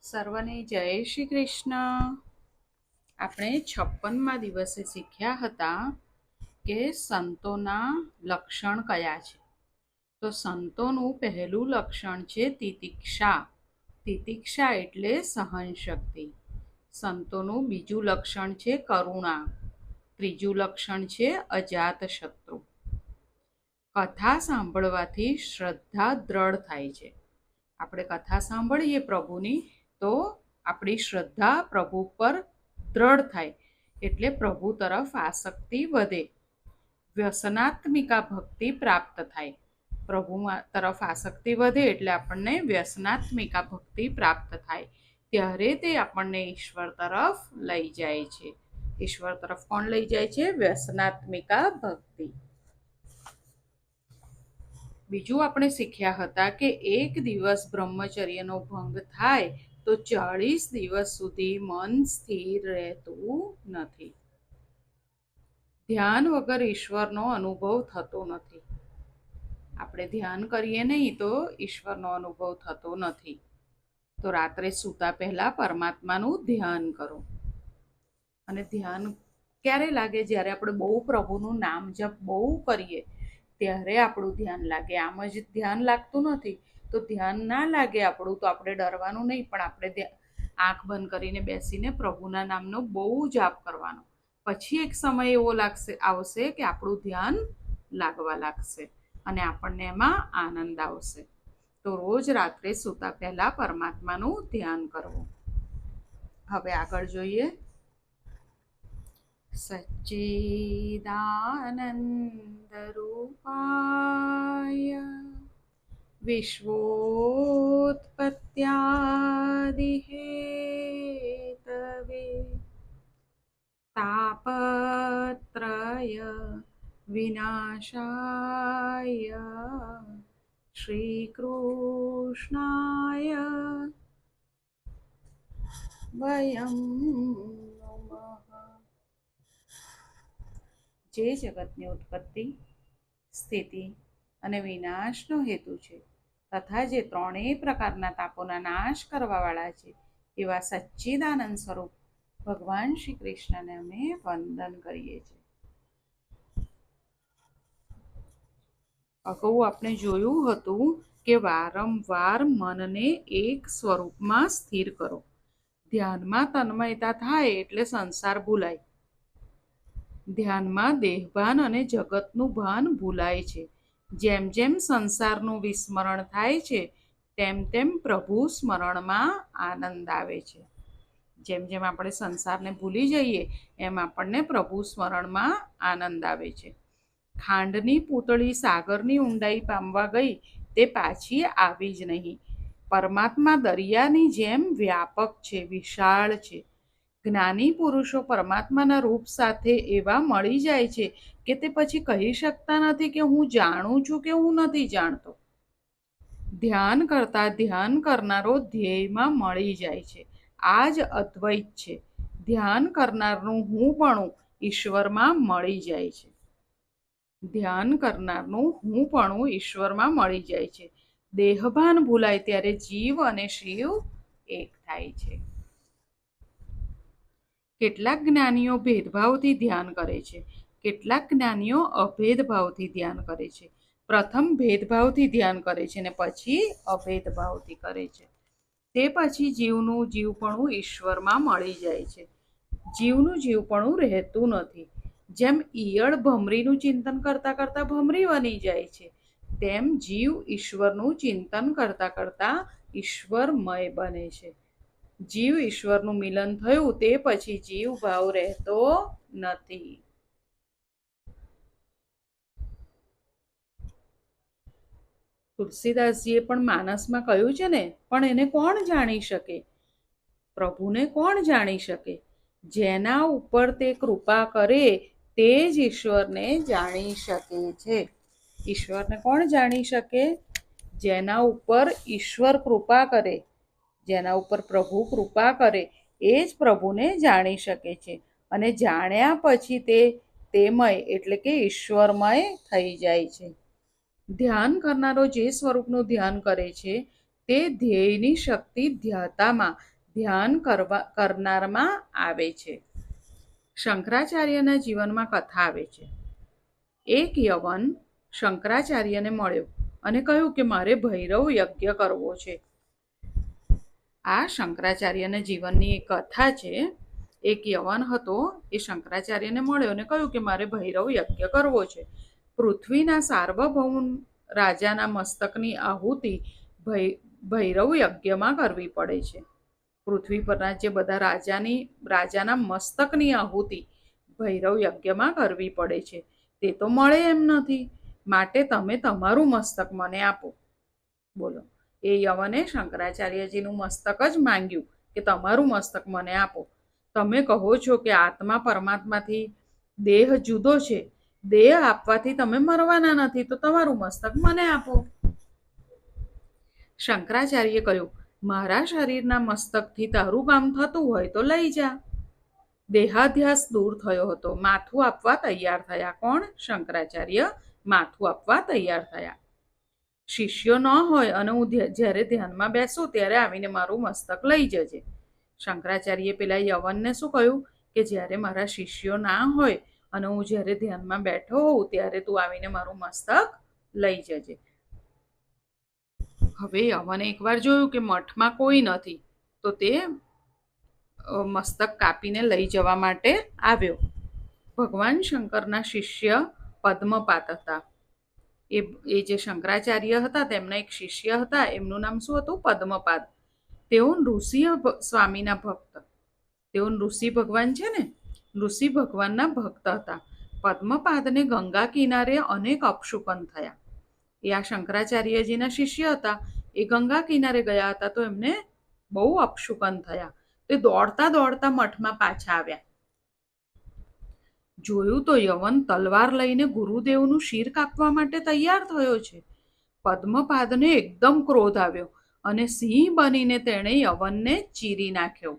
સર્વને જય શ્રી કૃષ્ણ. આપણે 56મા દિવસે શીખ્યા હતા કે સંતોના લક્ષણ કયા છે. તો સંતોનું પહેલું લક્ષણ છે તિતિક્ષા. તિતિક્ષા એટલે સહન શક્તિ. સંતોનું બીજું લક્ષણ છે કરુણા. ત્રીજું લક્ષણ છે અજાત શત્રુ. કથા સાંભળવાથી શ્રદ્ધા દ્રઢ થાય છે. આપણે કથા સાંભળીએ પ્રભુની તો આપણી શ્રદ્ધા પ્રભુ પર દ્રઢ થાય એટલે પ્રભુ તરફ આસક્તિ વધે. વ્યસનાત્મિકા ભક્તિ પ્રાપ્ત થાય. પ્રભુ તરફ આસક્તિ વધે એટલે આપણને વ્યસનાત્મિકા ભક્તિ પ્રાપ્ત થાય. ત્યારે તે આપણને ઈશ્વર તરફ લઈ જાય છે. ઈશ્વર તરફ કોણ લઈ જાય છે? વ્યસનાત્મિકા ભક્તિ. બીજું આપણે શીખ્યા હતા કે એક દિવસ બ્રહ્મચર્યનો ભંગ થાય તો 40 દિવસ સુધી મન સ્થિર રહેતું નથી. ધ્યાન વગર ઈશ્વરનો અનુભવ થતો નથી. આપણે ધ્યાન કરીએ નહીં તો ઈશ્વરનો અનુભવ થતો નથી. તો રાત્રે સૂતા પહેલા પરમાત્માનું ધ્યાન કરો. અને ધ્યાન ક્યારે લાગે? જ્યારે આપણે બહુ પ્રભુનું નામ જપ બહુ કરીએ ત્યારે આપણું ધ્યાન લાગે. આમ જ ધ્યાન લાગતું નથી. તો ધ્યાન ના લાગે આપણું તો આપણે ડરવાનું નહીં, પણ આપણે આંખ બંધ કરીને બેસીને પ્રભુના નામનો બહુ જાપ કરવાનો. પછી એક સમય એવો આવશે કે આપણું ધ્યાન લાગવા લાગશે અને આપણને એમાં આનંદ આવશે. તો રોજ રાત્રે સૂતા પહેલા પરમાત્માનું ધ્યાન કરવું. હવે આગળ જોઈએ. સચ્ચિદાનંદરૂપાય વિશ્વોત્પત્યાદિહેતવે તાપત્રય વિનાશાય શ્રીકૃષ્ણાય વયમ નમઃ. જે જગતની ઉત્પત્તિ, સ્થિતિ અને વિનાશનો હેતુ છે તથા જે ત્રણેય પ્રકારના તાપોના નાશ કરવાવાળા છે એવા સચ્ચિદાનંદ સ્વરૂપ ભગવાન શ્રી કૃષ્ણને અમે વંદન કરીએ છીએ. અગાઉ આપણે જોયું હતું કે વારંવાર મનને એક સ્વરૂપમાં સ્થિર કરો. ધ્યાનમાં તન્મયતા થાય એટલે સંસાર ભૂલાય. ધ્યાનમાં દેહભાન અને જગતનું ભાન ભૂલાય છે. જેમ જેમ સંસારનું વિસ્મરણ થાય છે તેમ તેમ પ્રભુ સ્મરણમાં આનંદ આવે છે. જેમ જેમ આપણે સંસારને ભૂલી જઈએ એમ આપણને પ્રભુ સ્મરણમાં આનંદ આવે છે. ખાંડની પૂતળી સાગરની ઊંડાઈ પામવા ગઈ તે પાછી આવી જ નહીં. પરમાત્મા દરિયાની જેમ વ્યાપક છે, વિશાળ છે. જ્ઞાની પુરુષો પરમાત્માના રૂપ સાથે એવા મળી જાય છે કે તે પછી કહી શકતા નથી કે હું જાણું છું કે હું નથી જાણતો. ધ્યાન કરતા ધ્યાન કરનારો ધ્યેયમાં મળી જાય છે. આ જ અદ્વૈત છે. ધ્યાન કરનારનું હુંપણું ઈશ્વરમાં મળી જાય છે. ધ્યાન કરનારનું હુંપણું ઈશ્વરમાં મળી જાય છે. દેહભાન ભૂલાય ત્યારે જીવ અને શિવ એક થાય છે. કેટલાક જ્ઞાનીઓ ભેદભાવથી ધ્યાન કરે છે, કેટલાક જ્ઞાનીઓ અભેદભાવથી ધ્યાન કરે છે. પ્રથમ ભેદભાવથી ધ્યાન કરે છે ને પછી અભેદભાવથી કરે છે. તે પછી જીવનું જીવપણું ઈશ્વરમાં મળી જાય છે. જીવનું જીવપણું રહેતું નથી. જેમ ઈયળ ભમરીનું ચિંતન કરતા કરતા ભમરી બની જાય છે તેમ જીવ ઈશ્વરનું ચિંતન કરતા કરતા ઈશ્વરમય બને છે. જીવ ઈશ્વરનું મિલન થયું તે પછી જીવ ભાવ રહેતો નથી. તુલસીદાસજીએ પણ માનસમાં કહ્યું છે ને, પણ એને કોણ જાણી શકે? પ્રભુને કોણ જાણી શકે? જેના ઉપર તે કૃપા કરે તે જ ઈશ્વરને જાણી શકે છે. ઈશ્વરને કોણ જાણી શકે? જેના ઉપર ઈશ્વર કૃપા કરે, જેના ઉપર પ્રભુ કૃપા કરે એ જ પ્રભુને જાણી શકે છે. અને જાણ્યા પછી તે તેમય એટલે કે ઈશ્વરમય થઈ જાય છે. ધ્યાન કરનારો જે સ્વરૂપનું ધ્યાન કરે છે તે ધ્યેયની શક્તિ ધ્યાતામાં ધ્યાન કરનારમાં આવે છે. શંકરાચાર્યના જીવનમાં કથા આવે છે. એક યવન શંકરાચાર્યને મળ્યો અને કહ્યું કે મારે ભૈરવ યજ્ઞ કરવો છે. આ શંકરાચાર્યના જીવનની એક કથા છે. એક યવન હતો, એ શંકરાચાર્યને મળ્યો અને કહ્યું કે મારે ભૈરવ યજ્ઞ કરવો છે. પૃથ્વીના સાર્વભૌમ રાજાના મસ્તકની આહુતિ ભૈરવ યજ્ઞમાં કરવી પડે છે. પૃથ્વી પરના જે બધા રાજાના મસ્તકની આહુતિ ભૈરવ યજ્ઞમાં કરવી પડે છે. તે તો મળે એમ નથી, માટે તમે તમારું મસ્તક મને આપો. બોલો, એ યવને શંકરાચાર્યજીનું મસ્તક જ માંગ્યું કે તમારું મસ્તક મને આપો. તમે કહો છો કે આત્મા પરમાત્માથી દેહ જુદો છે, દેહ આપવાથી તમે મરવાના નથી, તો તમારું મસ્તક મને આપો. શંકરાચાર્યે કહ્યું, મારા શરીરના મસ્તકથી તારું કામ થતું હોય તો લઈ જા. દેહાધ્યાસ દૂર થયો હતો. માથું આપવા તૈયાર થયા. કોણ? શંકરાચાર્ય માથું આપવા તૈયાર થયા. શિષ્યો ન હોય અને હું જ્યારે ધ્યાનમાં બેસું ત્યારે આવીને મારું મસ્તક લઈ જજે. શંકરાચાર્યે પેલા યવનને શું કહ્યું કે જ્યારે મારા શિષ્યો ના હોય અને હું જ્યારે ધ્યાનમાં બેઠો હોઉં ત્યારે તું આવીને મારું મસ્તક લઈ જજે. હવે યવને એકવાર જોયું કે મઠમાં કોઈ નથી, તો તે મસ્તક કાપીને લઈ જવા માટે આવ્યો. ભગવાન શંકરના શિષ્ય પદ્મપાદ હતા. એ જે શંકરાચાર્ય હતા તેમના એક શિષ્ય હતા, એમનું નામ શું હતું? પદ્મપાદ. તેઓ ઋષિ સ્વામીના ભક્ત. તેઓ ઋષિ ભગવાન છે ને, ઋષિ ભગવાનના ભક્ત હતા. પદ્મપાદને ગંગા કિનારે અનેક અપશુકન થયા. એ આ શંકરાચાર્યજીના શિષ્ય હતા. એ ગંગા કિનારે ગયા હતા તો એમને બહુ અપશુકન થયા. તે દોડતા દોડતા મઠમાં પાછા આવ્યા. જોયું તો યવન તલવાર લઈને ગુરુદેવનું શિર કાપવા માટે તૈયાર થયો છે. પદ્મપાદને એકદમ ક્રોધ આવ્યો અને સિંહ બનીને તેણે યવનને ચીરી નાખ્યો.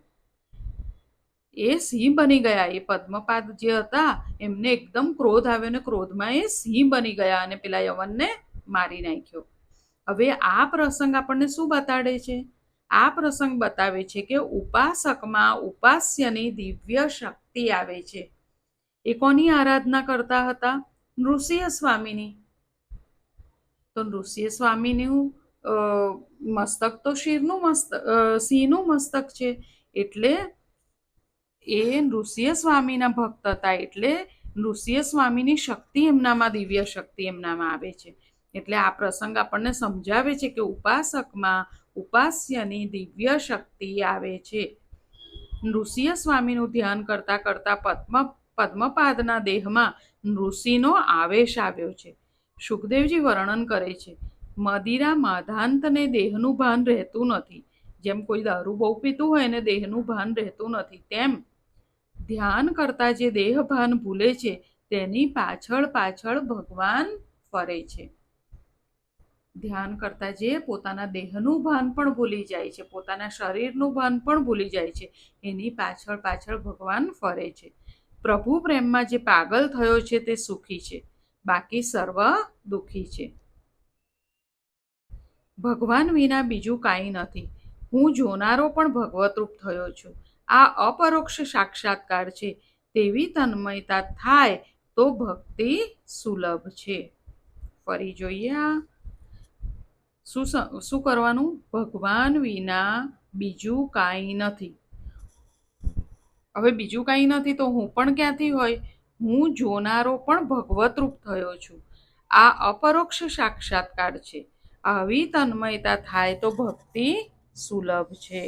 એ સિંહ બની ગયા. એ પદ્મપાદ જે હતા એમને એકદમ ક્રોધ આવ્યો અને ક્રોધમાં એ સિંહ બની ગયા અને પેલા યવનને મારી નાખ્યો. હવે આ પ્રસંગ આપણને શું બતાડે છે? આ પ્રસંગ બતાવે છે કે ઉપાસકમાં ઉપાસ્યની દિવ્ય શક્તિ આવે છે. એ કોની આરાધના કરતા હતા? નૃસિંહ સ્વામીની. તો નૃસિંહ સ્વામીનું મસ્તક તો સિંહનું મસ્તક છે. એટલે એ નૃસિંહ સ્વામીના ભક્ત હતા. એટલે નૃસિંહ સ્વામીની શક્તિ એમનામાં, દિવ્ય શક્તિ એમનામાં આવે છે. એટલે આ પ્રસંગ આપણને સમજાવે છે કે ઉપાસકમાં ઉપાસ્યની દિવ્ય શક્તિ આવે છે. નૃસિંહ સ્વામીનું ધ્યાન કરતા કરતા પદ્મપાદના દેહમાં નૃસિંહનો આવેશ આવ્યો છે. સુખદેવજી વર્ણન કરે છે, મદિરા માધાંતને દેહનું ભાન રહેતું નથી. જેમ કોઈ દારૂ બહુ પીતું હોય ને દેહનું ભાન રહેતું નથી, તેમ ધ્યાન કરતા જે દેહ ભાન ભૂલે છે તેની પાછળ પાછળ ભગવાન ફરે છે. ધ્યાન કરતા જે પોતાના દેહનું ભાન પણ ભૂલી જાય છે, પોતાના શરીરનું ભાન પણ ભૂલી જાય છે, એની પાછળ પાછળ ભગવાન ફરે છે. પ્રભુ પ્રેમમાં જે પાગલ થયો છે તે સુખી છે, બાકી સર્વ દુઃખી છે. ભગવાન વિના બીજું કાંઈ નથી. હું જોનારો પણ ભગવતરૂપ થયો છું. આ અપરોક્ષ સાક્ષાત્કાર છે. તેવી તન્મયતા થાય તો ભક્તિ સુલભ છે. ફરી જોઈએ આ શું કરવાનું? ભગવાન વિના બીજું કાંઈ નથી. હવે બીજું કાંઈ નથી તો હું પણ ક્યાંથી હોય? હું જોનારો પણ ભગવતરૂપ થયો છું. આ અપરોક્ષ સાક્ષાત્કાર છે. આવી તન્મયતા થાય તો ભક્તિ સુલભ છે.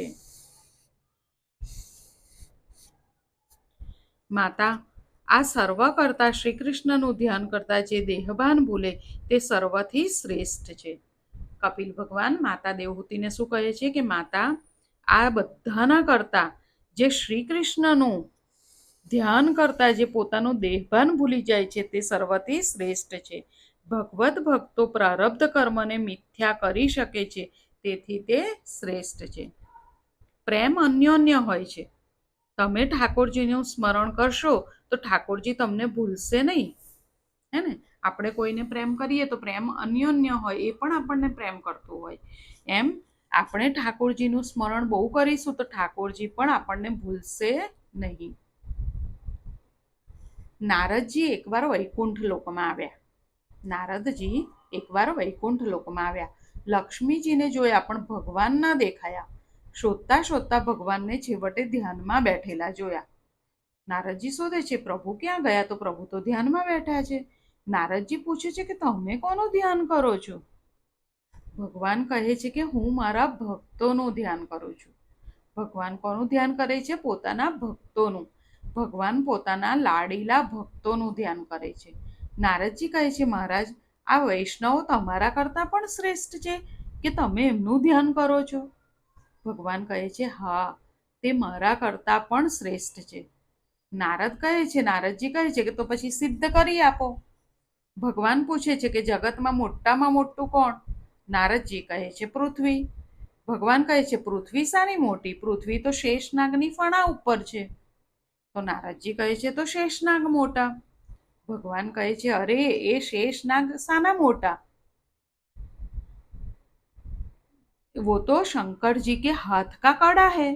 માતા, આ સર્વ કરતા શ્રી કૃષ્ણનું ધ્યાન કરતા જે દેહભાન ભૂલે તે સર્વથી શ્રેષ્ઠ છે. કપિલ ભગવાન માતા દેવહૂતિને શું કહે છે કે માતા, આ બધાના કરતા જે શ્રી કૃષ્ણનું ધ્યાન કરતા જે પોતાનું દેહભાન ભૂલી જાય છે તે સર્વથી શ્રેષ્ઠ છે. ભગવત ભક્તો પ્રારબ્ધ કર્મને મિથ્યા કરી શકે છે, તેથી તે શ્રેષ્ઠ છે. પ્રેમ અન્યોન્ય હોય છે. તમે ઠાકોરજીનું સ્મરણ કરશો તો ઠાકોરજી તમને ભૂલશે નહીં, હે ને? આપણે કોઈને પ્રેમ કરીએ તો પ્રેમ અન્યોન્ય હોય, એ પણ આપણને પ્રેમ કરતું હોય. એમ આપણે ઠાકોરજીનું સ્મરણ બહુ કરીશું તો ઠાકોરજી પણ આપણને ભૂલશે નહીં. નારદજી એકવાર વૈકુંઠ લોકમાં આવ્યા. નારદજી એકવાર વૈકુંઠ લોકમાં આવ્યા. લક્ષ્મીજીને જોયા પણ ભગવાન ના દેખાયા. શોધતા શોધતા ભગવાનને છેવટે ધ્યાનમાં બેઠેલા જોયા. નારદજી શોધે છે પ્રભુ ક્યાં ગયા, તો પ્રભુ તો ધ્યાનમાં બેઠા છે. નારદજી પૂછે છે કે તમે કોનું ધ્યાન કરો છો? ભગવાન કહે છે કે હું મારા ભક્તોનું ધ્યાન કરું છું. ભગવાન કોનું ધ્યાન કરે છે? પોતાના ભક્તોનું. ભગવાન પોતાના લાડીલા ભક્તોનું ધ્યાન કરે છે. નારદજી કહે છે મહારાજ, આ વૈષ્ણવ તમારા કરતાં પણ શ્રેષ્ઠ છે કે તમે એમનું ધ્યાન કરો છો? ભગવાન કહે છે હા, તે મારા કરતાં પણ શ્રેષ્ઠ છે. નારદજી કહે છે કે તો પછી સિદ્ધ કરી આપો. ભગવાન પૂછે છે કે જગતમાં મોટામાં મોટું કોણ? નારદજી કહે છે પૃથ્વી. ભગવાન કહે છે પૃથ્વી સાની મોટી? પૃથ્વી તો શેષનાગની ફણા ઉપર છે. તો નારદજી કહે છે તો શેષનાગ મોટા. ભગવાન કહે છે અરે એ શેષનાગ સાના મોટા? वो तो शंकर जी के हाथ का कड़ा है.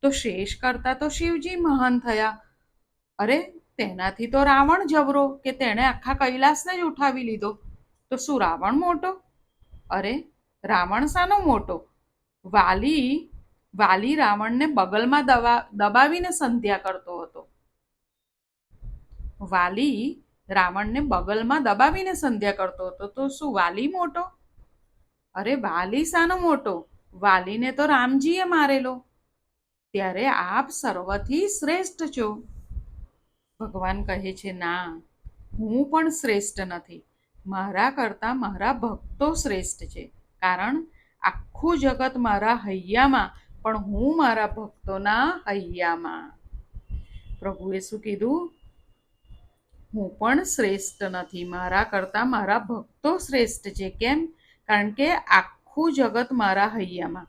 तो शेष करता तो शिवजी महान થયા. અરે તેનાથી તો રાવણ જબરો કે તેણે આખા કૈલાસને જ ઉઠાવી લીધો. તો શું રાવણ મોટો? અરે રાવણ સાનો મોટો? વાલી રાવણને બગલમાં દબાવીને સંધ્યા કરતો હતો. વાલી રાવણને બગલમાં દબાવીને સંધ્યા કરતો હતો. તો શું વાલી મોટો? અરે વાલી સાનો મોટો? વાલીને તો રામજીએ મારેલો. ત્યારે આપ સર્વથી શ્રેષ્ઠ છો. ભગવાન કહે છે ના, હું પણ શ્રેષ્ઠ નથી. મારા કરતાં મારા ભક્તો શ્રેષ્ઠ છે. કારણ આખું જગત મારા હૈયામાં, પણ હું મારા ભક્તોના હૈયામાં. પ્રભુએ શું કીધું? હું પણ શ્રેષ્ઠ નથી. મારા કરતાં મારા ભક્તો શ્રેષ્ઠ છે. કેમ? કારણ કે આખું જગત મારા હૈયામાં.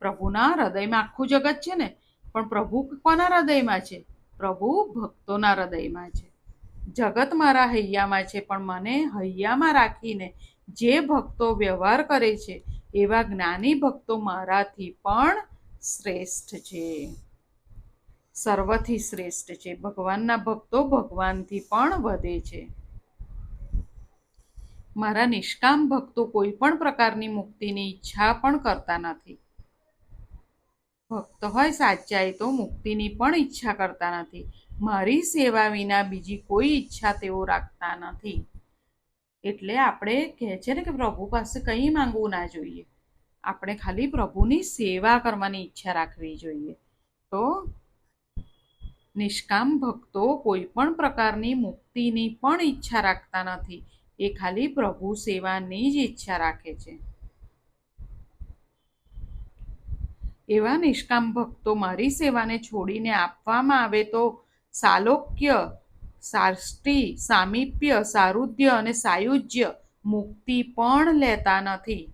પ્રભુના હૃદયમાં આખું જગત છે ને, પણ પ્રભુ કોના હૃદયમાં છે? પ્રભુ ભક્તોના હૃદયમાં છે. જગત મારા હૈયામાં છે, પણ મને હૈયામાં રાખીને જે ભક્તો વ્યવહાર કરે છે એવા જ્ઞાની ભક્તો મારાથી પણ શ્રેષ્ઠ છે. સર્વથી શ્રેષ્ઠ છે. ભગવાનના ભક્તો ભગવાનથી પણ વધે છે. મારા નિષ્કામ ભક્તો કોઈ પણ પ્રકારની મુક્તિની ઈચ્છા પણ કરતા નથી. ભક્ત હોય સાચા એ તો મુક્તિની પણ ઈચ્છા કરતા નથી. મારી સેવા વિના બીજી કોઈ ઈચ્છા તેઓ રાખતા નથી. એટલે આપણે કહે છે ને કે પ્રભુ પાસે કંઈ માંગવું ના જોઈએ. આપણે ખાલી પ્રભુની સેવા કરવાની ઈચ્છા રાખવી જોઈએ. તો નિષ્કામ ભક્તો કોઈ પણ પ્રકારની મુક્તિની પણ ઈચ્છા રાખતા નથી. એ ખાલી પ્રભુ સેવાની જ ઈચ્છા રાખે છે. એવા નિષ્કામ ભક્તો મારી સેવાને છોડીને આપવામાં આવે તો સાલોક્ય, સાષ્ટી, સામીપ્ય, સારુધ્ય અને સાયુજ્ય મુક્તિ પણ લેતા નથી.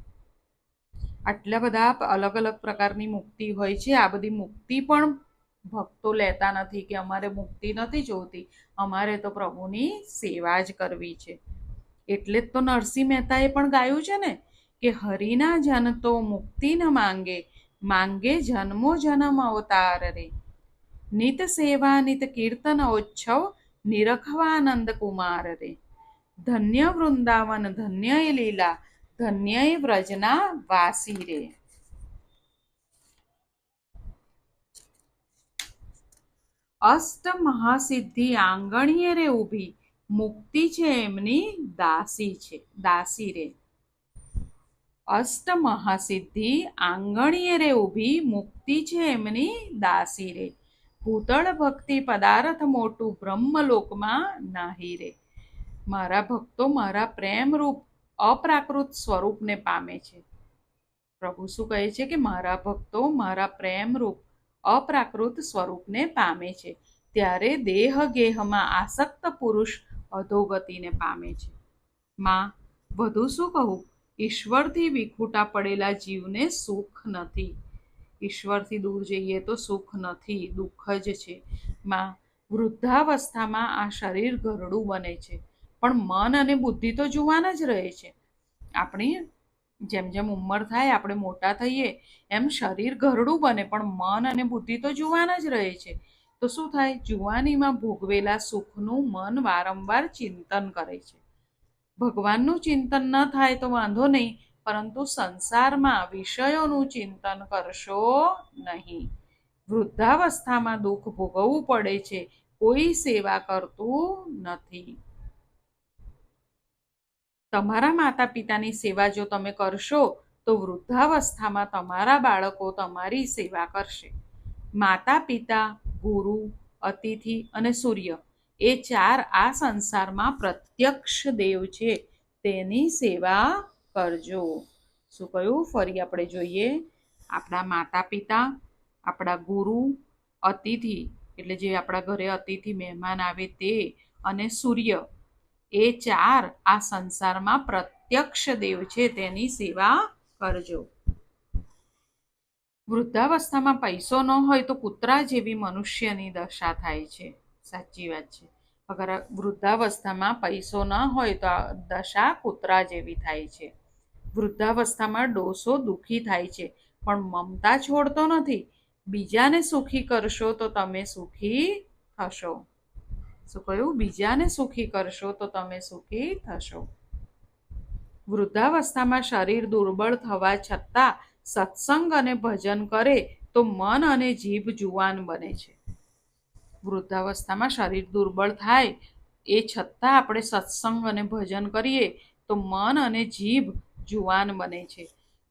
આટલા બધા અલગ અલગ પ્રકારની મુક્તિ હોય છે. આ બધી મુક્તિ પણ ભક્તો લેતા નથી કે અમારે મુક્તિ નથી જોતી, અમારે તો પ્રભુની સેવા જ કરવી છે. એટલે જ તો નરસિંહ મહેતાએ પણ ગાયું છે ને કે હરિના જન તો મુક્તિ ન માંગે, માંગે જન્મો જન્મ અવતાર રે. નિત સેવા નિત કીર્તન ઓચ્છવ, નિરખવાનંદ કુમાર રે. ધન્ય વૃંદાવન ધન્ય એ લીલા, ધન્ય એ વ્રજના વાસી રે. અષ્ટ મહાસિદ્ધિ આંગણીએ રે ઊભી, મુક્તિ છે એમની દાસી રે. અષ્ટ મહાસિદ્ધિ આંગણીએ રે ઊભી, મુક્તિ છે એમની દાસી રે. ભૂતળ ભક્તિ પદાર્થ મોટું, બ્રહ્મલોકમાં નાહી રે. મારા ભક્તો મારા પ્રેમરૂપ અપ્રાકૃત સ્વરૂપને પામે છે. પ્રભુ શું કહે છે કે મારા ભક્તો મારા પ્રેમરૂપ અપ્રાકૃત સ્વરૂપને પામે છે. ત્યારે દેહ ગેહમાં આસક્ત પુરુષ અધોગતિને પામે છે. માં વધુ શું કહું? ઈશ્વરથી વિખૂટા પડેલા જીવને સુખ નથી. ઈશ્વરથી દૂર જઈએ તો સુખ નથી, દુઃખ જ છે. માં વૃદ્ધાવસ્થામાં આ શરીર ઘરડું બને છે, પણ મન અને બુદ્ધિ તો જુવાન જ રહે છે. આપણી જેમ જેમ ઉંમર થાય આપણે મોટા થઈએ એમ શરીર ઘરડું બને પણ મન અને બુદ્ધિ તો જુવાન જ રહે છે. તો શું થાય? જુવાનીમાં ભોગવેલા સુખનું મન વારંવાર ચિંતન કરે છે. ભગવાનનું ચિંતન ન થાય તો વાંધો નહીં, પરંતુ સંસારમાં વિષયોનું ચિંતન કરશો નહીં. વૃદ્ધાવસ્થામાં દુઃખ ભોગવવું પડે છે, કોઈ સેવા કરતું નથી. તમારા માતા પિતાની સેવા જો તમે કરશો તો વૃદ્ધાવસ્થામાં તમારા બાળકો તમારી સેવા કરશે. માતા પિતા, ગુરુ, અતિથિ અને સૂર્ય એ ચાર આ સંસારમાં પ્રત્યક્ષ દેવ છે, તેની સેવા કરજો. શું કહ્યું? ફરી આપણે જોઈએ. આપણા માતા પિતા, આપણા ગુરુ, અતિથિ એટલે જે આપણા ઘરે અતિથિ મહેમાન આવે તે, અને સૂર્ય એ ચાર આ સંસારમાં પ્રત્યક્ષ દેવ છે, તેની સેવા કરજો. વૃદ્ધાવસ્થામાં પૈસો ન હોય તો કૂતરા જેવી મનુષ્યની દશા થાય છે. સાચી વાત છે. અગર વૃદ્ધાવસ્થામાં પૈસો ન હોય તો આ દશા કૂતરા જેવી થાય છે. વૃદ્ધાવસ્થામાં ડોસો દુઃખી થાય છે, પણ મમતા છોડતો નથી. બીજાને સુખી કરશો તો તમે સુખી થશો. શું કહ્યું? બીજાને સુખી કરશો તો તમે સુખી થશો. વૃદ્ધાવસ્થામાં શરીર દુર્બળ થવા છતાં સત્સંગ અને ભજન કરે તો મન અને જીભ જુવાન બને છે. વૃદ્ધાવસ્થામાં શરીર દુર્બળ થાય એ છતાં આપણે સત્સંગ અને ભજન કરીએ તો મન અને જીભ જુવાન બને છે.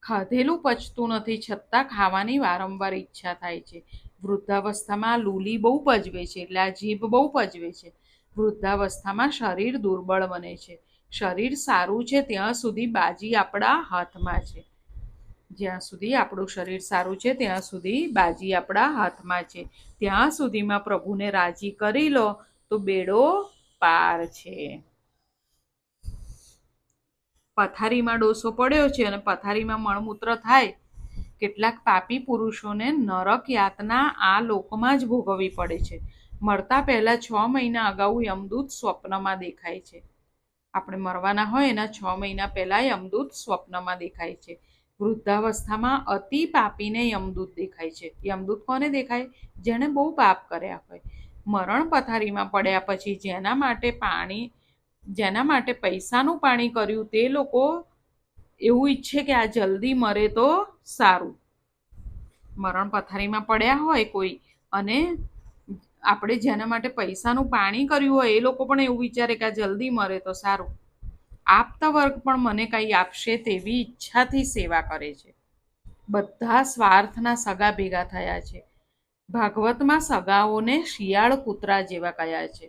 ખાધેલું પચતું નથી છતાં ખાવાની વારંવાર ઈચ્છા થાય છે. વૃદ્ધાવસ્થામાં લૂલી બહુ પજવે છે, એટલે આ જીભ બહુ પજવે છે. વૃદ્ધાવસ્થામાં શરીર દુર્બળ બને છે. શરીર સારું છે ત્યાં સુધી બાજી આપણા હાથમાં છે. જ્યાં સુધી આપણું શરીર સારું છે ત્યાં સુધી બાજી આપણા હાથમાં છે. ત્યાં સુધીમાં પ્રભુને રાજી કરી લો તો બેડો પાર છે. પથારીમાં ડોસો પડ્યો છે અને પથારીમાં મળમૂત્ર થાય. કેટલાક પાપી પુરુષોને નરક યાતના આ લોકમાં જ ભોગવવી પડે છે. મરતા પહેલા 6 મહિના અગાઉ યમદૂત સ્વપ્નમાં દેખાય છે. આપણે મરવાના હોય એના 6 મહિના પહેલા યમદૂત સ્વપ્નમાં દેખાય છે. વૃદ્ધાવસ્થામાં અતિ પાપીને યમદૂત દેખાય છે. યમદૂત કોને દેખાય? જેણે બહુ પાપ કર્યા હોય. મરણ પથારીમાં પડ્યા પછી જેના માટે પૈસાનું પાણી કર્યું તે લોકો એવું ઈચ્છે કે આ જલ્દી મરે તો સારું. મરણ પથારીમાં પડ્યા હોય કોઈ અને આપણે જેના માટે પૈસાનું પાણી કર્યું હોય એ લોકો પણ એવું વિચારે કે આ જલ્દી મરે તો સારું. આપતા વર્ગ પણ મને કંઈ આપશે તેવી ઈચ્છાથી સેવા કરે છે. બધા સ્વાર્થના સગા ભેગા થયા છે. ભાગવતમાં સગાઓને શિયાળ કૂતરા જેવા કયા છે.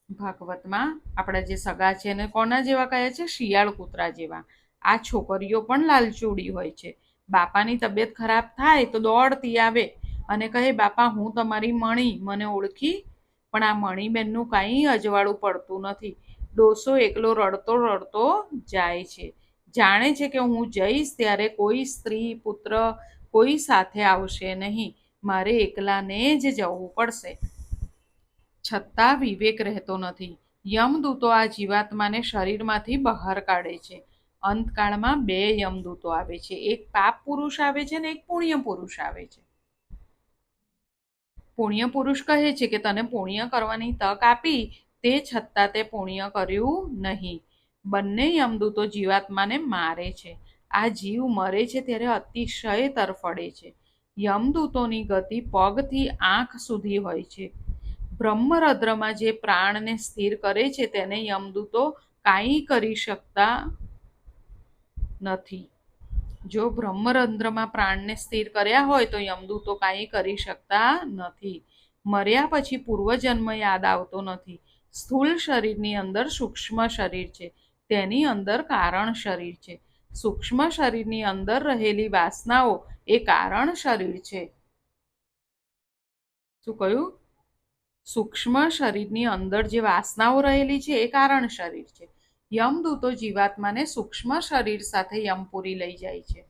ભાગવતમાં આપણા જે સગા છે એને કોના જેવા કયા છે? શિયાળ કૂતરા જેવા. આ છોકરીઓ પણ લાલચુડી હોય છે. બાપાની તબિયત ખરાબ થાય તો દોડતી આવે અને કહે, બાપા હું તમારી મણી, મને ઓળખી? પણ આ મણીબેનનું કંઈ અજવાળું પડતું નથી. ડોસો એકલો રડતો રડતો જાય છે. જાણે છે કે હું જઈશ ત્યારે કોઈ સ્ત્રી પુત્ર કોઈ સાથે આવશે નહીં, મારે એકલાને જ જવું પડશે. છતાં વિવેક રહેતો નથી. યમદૂતો આ જીવાત્માને શરીરમાંથી બહાર કાઢે છે. અંતકાળમાં 2 યમદૂતો આવે છે. એક પાપ પુરુષ આવે છે ને એક પુણ્ય પુરુષ આવે છે. પુણ્ય પુરુષ કહે છે કે તને પુણ્ય કરવાની તક આપી, તે છતાં તે પુણ્ય કર્યું નહીં. બંને યમદૂતો જીવાત્માને મારે છે. આ જીવ મરે છે ત્યારે અતિશય તરફડે છે. યમદૂતોની ગતિ પગથી આંખ સુધી હોય છે. બ્રહ્મરદ્રમાં જે પ્રાણને સ્થિર કરે છે તેને યમદૂતો કાંઈ કરી શકતા નથી. જો બ્રહ્મરંધ્રમાં પ્રાણને સ્થિર કર્યા હોય તો યમદૂતો કાંઈ કરી શકતા નથી. મર્યા પછી પૂર્વજન્મ યાદ આવતો નથી. સ્થૂળ શરીરની અંદર સૂક્ષ્મ શરીર છે, તેની અંદર કારણ શરીર છે. સૂક્ષ્મ શરીરની અંદર રહેલી વાસનાઓ એ કારણ શરીર છે. શું કહ્યું? સૂક્ષ્મ શરીરની અંદર જે વાસનાઓ રહેલી છે એ કારણ શરીર છે. યમદૂતો જીવાત્માને સૂક્ષ્મ શરીર સાથે યમપુરી લઈ જાય છે.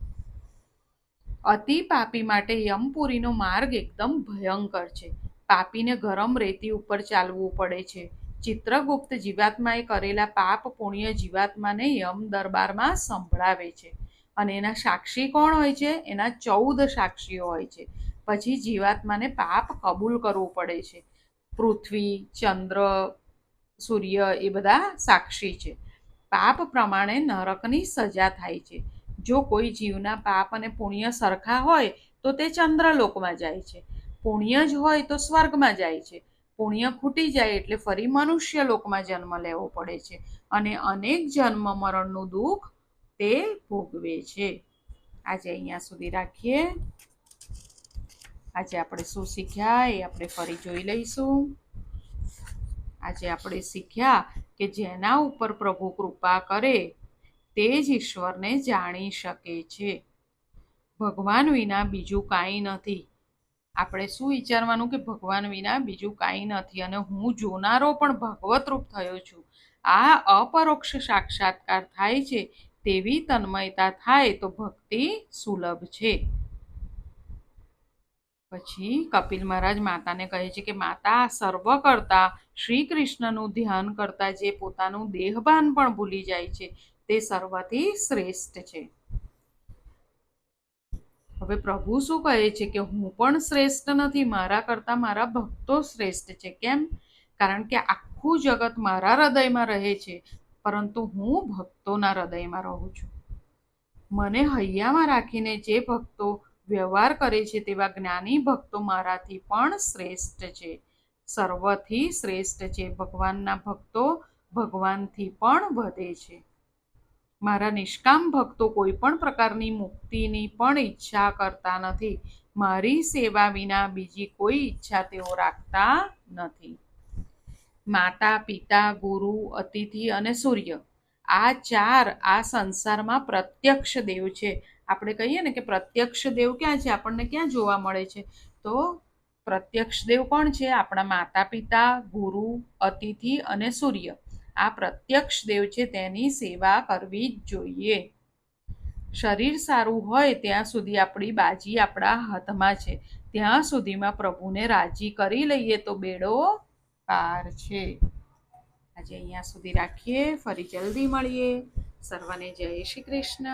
અતિ પાપી માટે યમપુરીનો માર્ગ એકદમ ભયંકર છે. પાપીને ગરમ રેતી ઉપર ચાલવું પડે છે. ચિત્રગુપ્ત જીવાત્માએ કરેલા પાપ પુણ્ય જીવાત્માને યમ દરબારમાં સંભળાવે છે. અને એના સાક્ષી કોણ હોય છે? એના 14 સાક્ષીઓ હોય છે. પછી જીવાત્માને પાપ કબૂલ કરવું પડે છે. પૃથ્વી, ચંદ્ર, સૂર્ય એ બધા સાક્ષી છે. પાપ પ્રમાણે નરકની સજા થાય છે. જો કોઈ જીવના પાપ અને પુણ્ય સરખા હોય તો તે ચંદ્રલોકમાં જાય છે. પુણ્ય જ હોય તો સ્વર્ગમાં જાય છે. પુણ્ય ખૂટી જાય એટલે ફરી મનુષ્ય લોકમાં જન્મ લેવો પડે છે અને અનેક જન્મ મરણનું દુઃખ તે ભોગવે છે. આજે અહીંયા સુધી રાખીએ. આજે આપણે શું શીખ્યા એ આપણે ફરી જોઈ લઈશું. આજે આપણે શીખ્યા કે જેના ઉપર પ્રભુ કૃપા કરે તે જ ઈશ્વરને જાણી શકે છે. ભગવાન વિના બીજું કાંઈ નથી. આપણે શું વિચારવાનું કે ભગવાન વિના બીજું કાંઈ નથી અને હું જોનારો પણ ભગવતરૂપ થયો છું. આ અપરોક્ષ સાક્ષાત્કાર થાય છે તેવી તન્મયતા થાય તો ભક્તિ સુલભ છે. પછી કપિલ મહારાજ માતાને કહે છે કે માતા, સર્વ કરતા શ્રી કૃષ્ણનું ધ્યાન કરતા જે પોતાનું દેહભાન પણ ભૂલી જાય છે તે સર્વથી શ્રેષ્ઠ છે. હવે પ્રભુ શું કહે છે કે હું પણ શ્રેષ્ઠ નથી, મારા કરતા મારા ભક્તો શ્રેષ્ઠ છે. કેમ? કારણ કે આખું જગત મારા હૃદયમાં રહે છે પરંતુ હું ભક્તોના હૃદયમાં રહું છું. મને હૈયામાં રાખીને જે ભક્તો વ્યવહાર કરે છે તેવા જ્ઞાની ભક્તો મારાથી પણ શ્રેષ્ઠ છે, સર્વથી શ્રેષ્ઠ છે. ભગવાનના ભક્તો ભગવાનથી પણ વધે છે. મારા નિષ્કામ ભક્તો કોઈ પણ પ્રકારની મુક્તિની પણ ઈચ્છા કરતા નથી. મારી સેવા વિના બીજી કોઈ ઈચ્છા તેઓ રાખતા નથી. માતા, પિતા, ગુરુ, અતિથિ અને સૂર્ય આ ચાર આ સંસારમાં પ્રત્યક્ષ દેવ છે. આપણે કહીએ ને કે પ્રત્યક્ષ દેવ ક્યાં છે? આપણને ક્યાં જોવા મળે છે? તો પ્રત્યક્ષ દેવ કોણ છે? આપણા માતા, પિતા, ગુરુ, અતિથિ અને સૂર્ય. આ પ્રત્યક્ષ દેવ છે, તેની સેવા કરવી જ જોઈએ. શરીર સારું હોય ત્યાં સુધી આપણી બાજી આપણા હાથમાં છે. ત્યાં સુધીમાં પ્રભુને રાજી કરી લઈએ તો બેડો પાર છે. આજે અહીંયા સુધી રાખીએ. ફરી જલ્દી મળીએ. સર્વને જય શ્રી કૃષ્ણ.